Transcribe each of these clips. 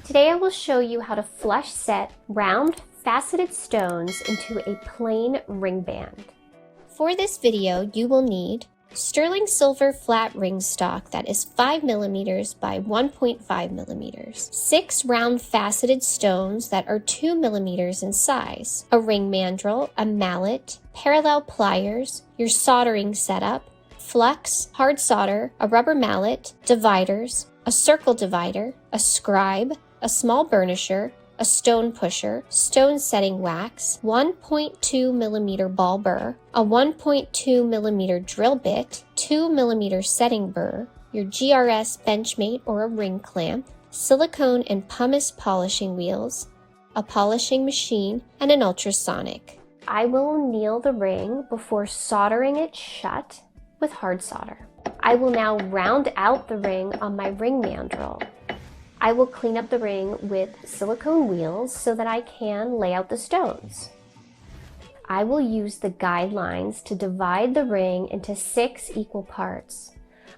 Today I will show you how to flush set round faceted stones into a plain ring band. For this video, you will need sterling silver flat ring stock that is 5mm by 1.5mm, 6 round faceted stones that are 2mm in size, a ring mandrel, a mallet, parallel pliers, your soldering setup, flux, hard solder, a rubber mallet, dividers, a circle divider, a scribe, a small burnisher, a stone pusher, stone setting wax, 1.2mm ball burr, a 1.2mm drill bit, 2mm setting burr, your GRS benchmate or a ring clamp, silicone and pumice polishing wheels, a polishing machine, and an ultrasonic. I will anneal the ring before soldering it shut with hard solder. I will now round out the ring on my ring mandrel. I will clean up the ring with silicone wheels so that I can lay out the stones. I will use the guidelines to divide the ring into 6 equal parts.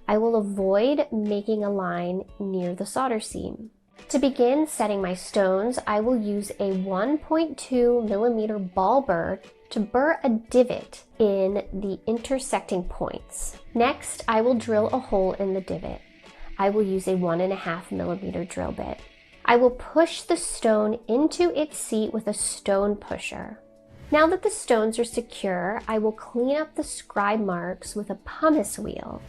I will avoid making a line near the solder seam. To begin setting my stones, I will use a 1.2mm ball burr to burr a divot in the intersecting points. Next, I will drill a hole in the divot. I will use a 1.5mm drill bit. I will push the stone into its seat with a stone pusher. Now that the stones are secure, I will clean up the scribe marks with a pumice wheel.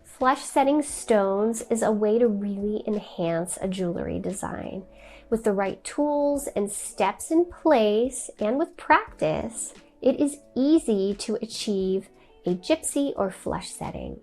Flush setting stones is a way to really enhance a jewelry design. With the right tools and steps in place, and with practice, it is easy to achieve a gypsy or flush setting.